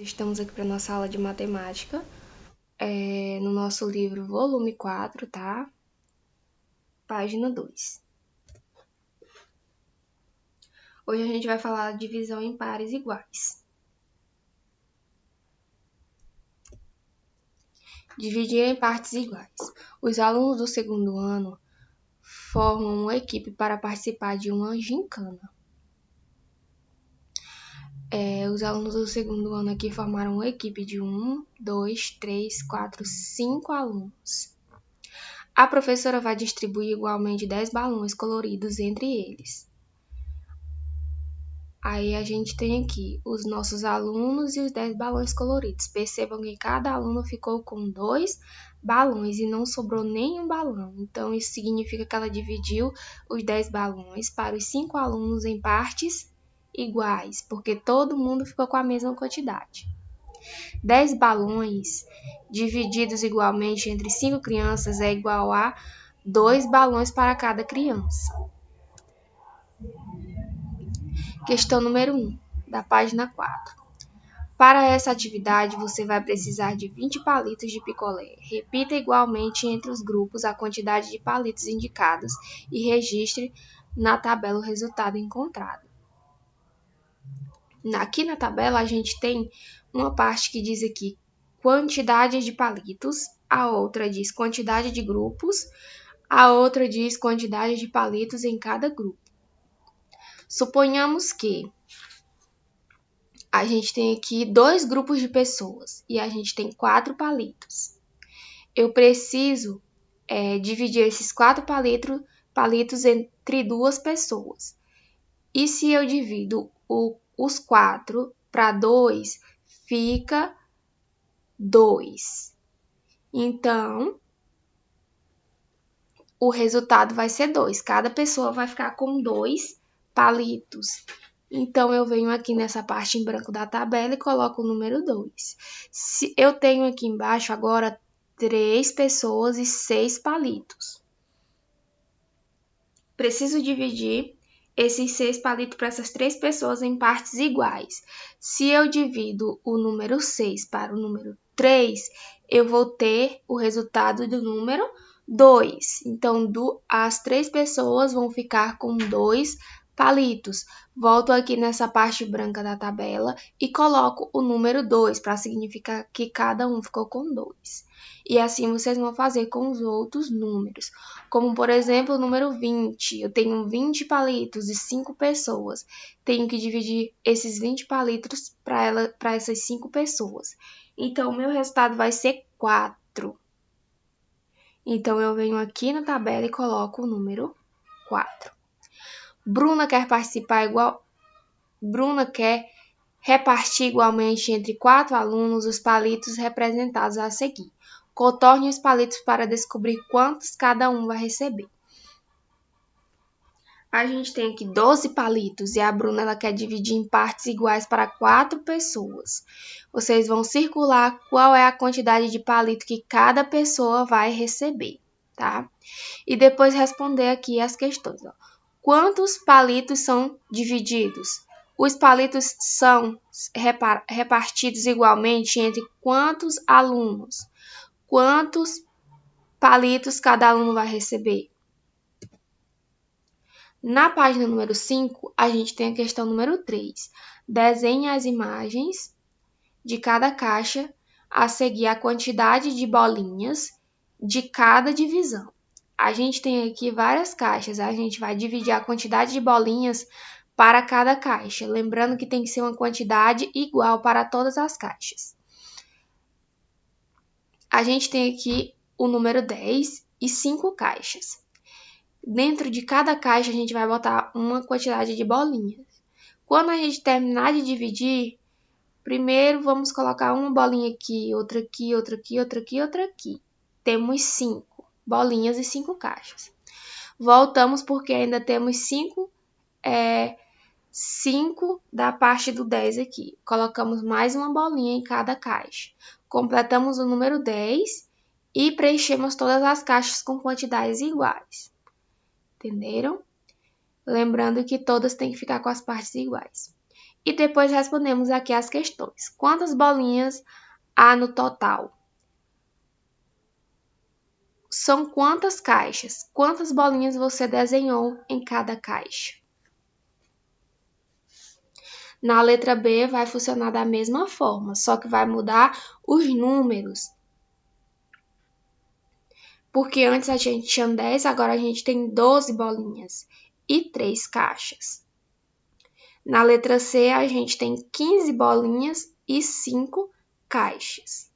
Estamos aqui para nossa aula de matemática, no nosso livro volume 4, tá? Página 2. Hoje a gente vai falar de divisão em pares iguais. Dividir em partes iguais. Os alunos do segundo ano formam uma equipe para participar de uma gincana. Os alunos do segundo ano aqui formaram uma equipe de 1, 2, 3, 4, 5 alunos. A professora vai distribuir igualmente 10 balões coloridos entre eles. Aí a gente tem aqui os nossos alunos e os 10 balões coloridos. Percebam que cada aluno ficou com 2 balões e não sobrou nenhum balão. Então, isso significa que ela dividiu os 10 balões para os 5 alunos em partes iguais, porque todo mundo ficou com a mesma quantidade. 10 balões divididos igualmente entre 5 crianças é igual a 2 balões para cada criança. Questão número 1, da página 4. Para essa atividade, você vai precisar de 20 palitos de picolé. Repita igualmente entre os grupos a quantidade de palitos indicados e registre na tabela o resultado encontrado. Aqui na tabela, a gente tem uma parte que diz aqui quantidade de palitos, a outra diz quantidade de grupos, a outra diz quantidade de palitos em cada grupo. Suponhamos que a gente tem aqui 2 grupos de pessoas e a gente tem 4 palitos. Eu preciso dividir esses 4 palitos entre 2 pessoas. E se eu divido os 4 para 2, fica 2. Então, o resultado vai ser 2. Cada pessoa vai ficar com 2 palitos. Então, eu venho aqui nessa parte em branco da tabela e coloco o número 2. Eu tenho aqui embaixo agora 3 pessoas e 6 palitos. Preciso dividir esses 6 palitos para essas 3 pessoas em partes iguais. Se eu divido o número 6 para o número 3, eu vou ter o resultado do número 2. Então, as 3 pessoas vão ficar com 2 palitos. Volto aqui nessa parte branca da tabela e coloco o número 2 para significar que cada um ficou com 2. E assim vocês vão fazer com os outros números. Como, por exemplo, o número 20. Eu tenho 20 palitos e 5 pessoas. Tenho que dividir esses 20 palitos para essas 5 pessoas. Então, o meu resultado vai ser 4. Então, eu venho aqui na tabela e coloco o número 4. Bruna quer repartir igualmente entre 4 alunos os palitos representados a seguir. Contorne os palitos para descobrir quantos cada um vai receber. A gente tem aqui 12 palitos e a Bruna ela quer dividir em partes iguais para 4 pessoas. Vocês vão circular qual é a quantidade de palito que cada pessoa vai receber, tá? E depois responder aqui as questões, ó. Quantos palitos são divididos? Os palitos são repartidos igualmente entre quantos alunos? Quantos palitos cada aluno vai receber? Na página número 5, a gente tem a questão número 3. Desenhe as imagens de cada caixa a seguir a quantidade de bolinhas de cada divisão. A gente tem aqui várias caixas, a gente vai dividir a quantidade de bolinhas para cada caixa, lembrando que tem que ser uma quantidade igual para todas as caixas. A gente tem aqui o número 10 e 5 caixas. Dentro de cada caixa, a gente vai botar uma quantidade de bolinhas. Quando a gente terminar de dividir, primeiro vamos colocar uma bolinha aqui, outra aqui, outra aqui, outra aqui, outra aqui. Temos 5 bolinhas e 5 caixas. Voltamos porque ainda temos 5 da parte do 10 aqui. Colocamos mais uma bolinha em cada caixa. Completamos o número 10 e preenchemos todas as caixas com quantidades iguais. Entenderam? Lembrando que todas têm que ficar com as partes iguais. E depois respondemos aqui as questões. Quantas bolinhas há no total? São quantas caixas? Quantas bolinhas você desenhou em cada caixa? Na letra B vai funcionar da mesma forma, só que vai mudar os números. Porque antes a gente tinha 10, agora a gente tem 12 bolinhas e 3 caixas. Na letra C a gente tem 15 bolinhas e 5 caixas.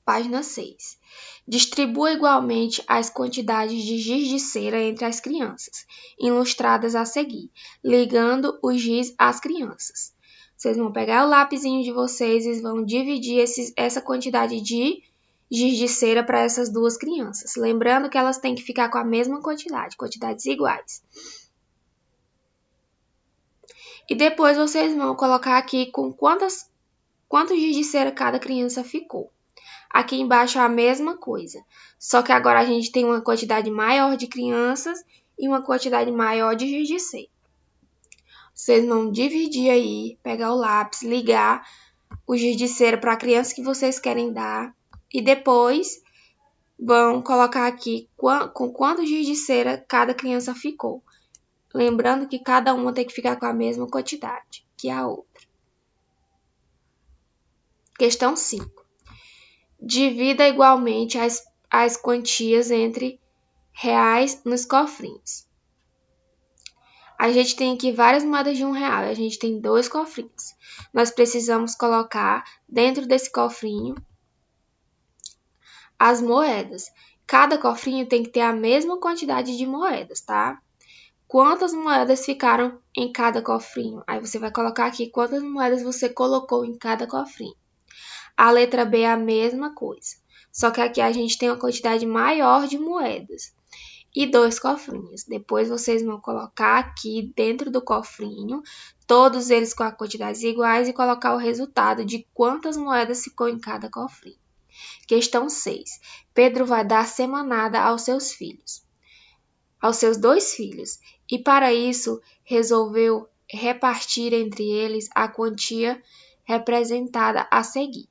Página 6. Distribua igualmente as quantidades de giz de cera entre as crianças, ilustradas a seguir, ligando o giz às crianças. Vocês vão pegar o lapisinho de vocês e vão dividir essa quantidade de giz de cera para essas duas crianças. Lembrando que elas têm que ficar com a mesma quantidade, quantidades iguais. E depois vocês vão colocar aqui com quantos giz de cera cada criança ficou. Aqui embaixo é a mesma coisa, só que agora a gente tem uma quantidade maior de crianças e uma quantidade maior de giz de cera. Vocês vão dividir aí, pegar o lápis, ligar o giz de cera para a criança que vocês querem dar e depois vão colocar aqui com quanto giz de cera cada criança ficou. Lembrando que cada uma tem que ficar com a mesma quantidade que a outra. Questão 5. Divida igualmente as quantias entre reais nos cofrinhos. A gente tem aqui várias moedas de R$1, a gente tem 2 cofrinhos. Nós precisamos colocar dentro desse cofrinho as moedas. Cada cofrinho tem que ter a mesma quantidade de moedas, tá? Quantas moedas ficaram em cada cofrinho? Aí você vai colocar aqui quantas moedas você colocou em cada cofrinho. A letra B é a mesma coisa, só que aqui a gente tem uma quantidade maior de moedas e 2 cofrinhos. Depois vocês vão colocar aqui dentro do cofrinho, todos eles com as quantidades iguais e colocar o resultado de quantas moedas ficou em cada cofrinho. Questão 6. Pedro vai dar semanada aos seus filhos, aos seus 2 filhos, e para isso resolveu repartir entre eles a quantia representada a seguir.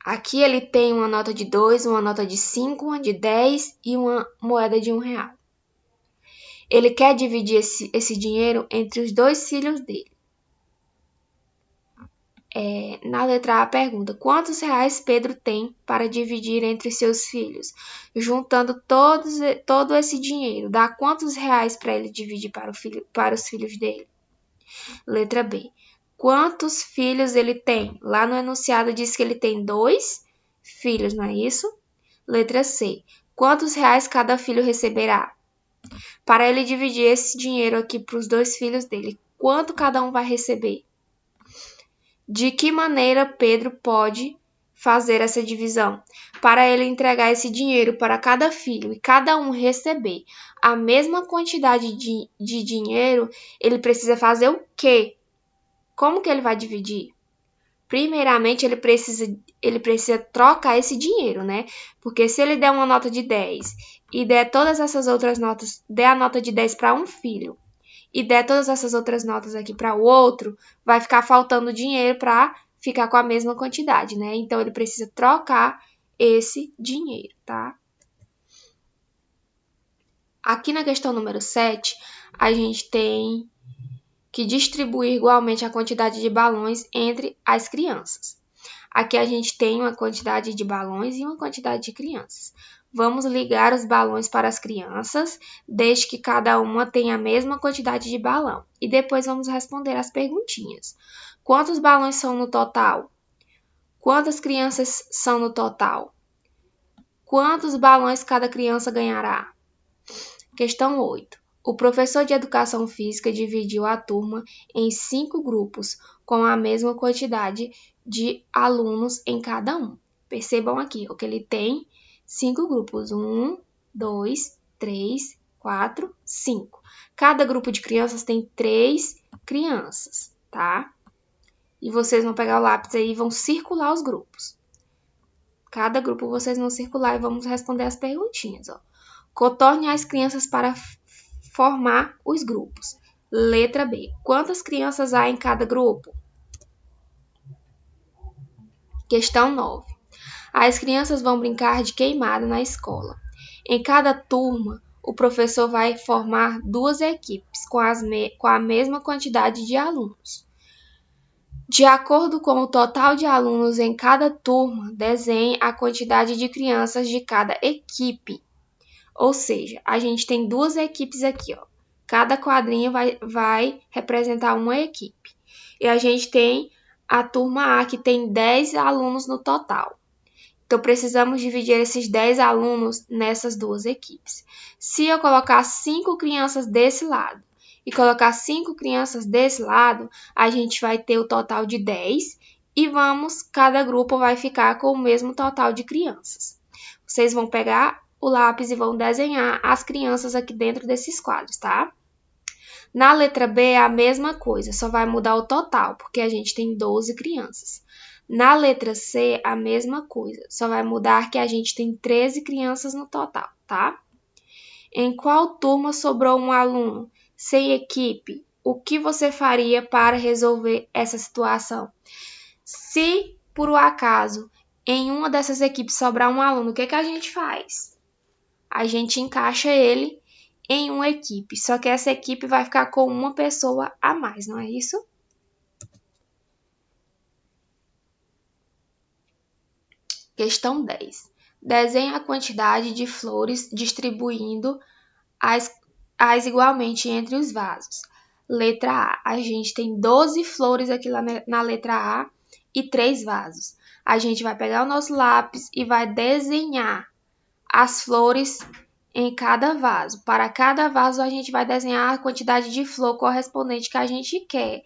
Aqui ele tem uma nota de 2, uma nota de 5, uma de 10 e uma moeda de R$1. Ele quer dividir esse dinheiro entre os 2 filhos dele. Na letra A pergunta, quantos reais Pedro tem para dividir entre seus filhos? Juntando todo esse dinheiro, dá quantos reais para ele dividir para os filhos dele? Letra B. Quantos filhos ele tem? Lá no enunciado diz que ele tem 2 filhos, não é isso? Letra C. Quantos reais cada filho receberá? Para ele dividir esse dinheiro aqui para os 2 filhos dele, quanto cada um vai receber? De que maneira Pedro pode fazer essa divisão? Para ele entregar esse dinheiro para cada filho e cada um receber a mesma quantidade de dinheiro, ele precisa fazer o quê? Como que ele vai dividir? Primeiramente, ele precisa trocar esse dinheiro, né? Porque se ele der uma nota de 10 e der todas essas outras notas, der a nota de 10 para um filho e der todas essas outras notas aqui para o outro, vai ficar faltando dinheiro para ficar com a mesma quantidade, né? Então, ele precisa trocar esse dinheiro, tá? Aqui na questão número 7, a gente tem que distribuir igualmente a quantidade de balões entre as crianças. Aqui a gente tem uma quantidade de balões e uma quantidade de crianças. Vamos ligar os balões para as crianças, desde que cada uma tenha a mesma quantidade de balão. E depois vamos responder as perguntinhas. Quantos balões são no total? Quantas crianças são no total? Quantos balões cada criança ganhará? Questão 8. O professor de educação física dividiu a turma em 5 grupos, com a mesma quantidade de alunos em cada um. Percebam aqui, que ele tem 5 grupos. 1, 2, 3, 4, 5. Cada grupo de crianças tem 3 crianças, tá? E vocês vão pegar o lápis aí e vão circular os grupos. Cada grupo vocês vão circular e vamos responder as perguntinhas, ó. Contorne as crianças para formar os grupos. Letra B. Quantas crianças há em cada grupo? Questão 9. As crianças vão brincar de queimada na escola. Em cada turma, o professor vai formar 2 equipes com a mesma quantidade de alunos. De acordo com o total de alunos em cada turma, desenhe a quantidade de crianças de cada equipe. Ou seja, a gente tem 2 equipes aqui, ó. Cada quadrinho vai representar uma equipe. E a gente tem a turma A, que tem 10 alunos no total. Então, precisamos dividir esses 10 alunos nessas 2 equipes. Se eu colocar 5 crianças desse lado e colocar 5 crianças desse lado, a gente vai ter o total de 10 e cada grupo vai ficar com o mesmo total de crianças. Vocês vão pegar o lápis e vão desenhar as crianças aqui dentro desses quadros, tá? Na letra B é a mesma coisa, só vai mudar o total, porque a gente tem 12 crianças. Na letra C, a mesma coisa, só vai mudar que a gente tem 13 crianças no total, tá? Em qual turma sobrou um aluno sem equipe? O que você faria para resolver essa situação? Se, por um acaso, em uma dessas equipes sobrar um aluno, o que a gente faz? A gente encaixa ele em uma equipe, só que essa equipe vai ficar com uma pessoa a mais, não é isso? Questão 10. Desenhe a quantidade de flores distribuindo as igualmente entre os vasos. Letra A. A gente tem 12 flores aqui na letra A e 3 vasos. A gente vai pegar o nosso lápis e vai desenhar as flores em cada vaso. Para cada vaso, a gente vai desenhar a quantidade de flor correspondente que a gente quer,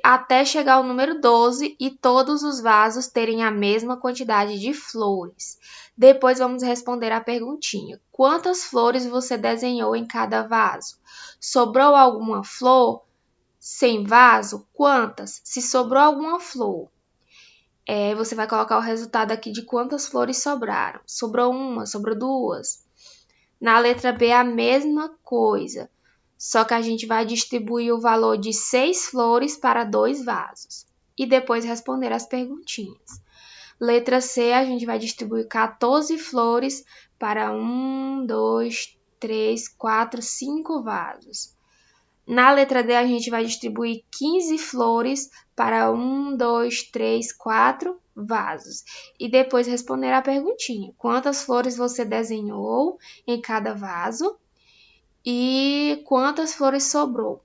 até chegar ao número 12 e todos os vasos terem a mesma quantidade de flores. Depois vamos responder a perguntinha. Quantas flores você desenhou em cada vaso? Sobrou alguma flor sem vaso? Quantas? Se sobrou alguma flor, você vai colocar o resultado aqui de quantas flores sobraram. Sobrou uma, sobrou 2. Na letra B, a mesma coisa, só que a gente vai distribuir o valor de 6 flores para 2 vasos e depois responder as perguntinhas. Letra C, a gente vai distribuir 14 flores para 1, 2, 3, 4, 5 vasos. Na letra D, a gente vai distribuir 15 flores para 1, 2, 3, 4 vasos. E depois responder a perguntinha. Quantas flores você desenhou em cada vaso? E quantas flores sobrou?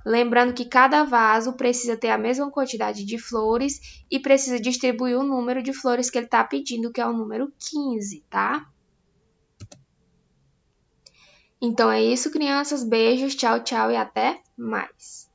Lembrando que cada vaso precisa ter a mesma quantidade de flores e precisa distribuir o número de flores que ele está pedindo, que é o número 15, tá? Então é isso, crianças. Beijos, tchau, tchau e até mais.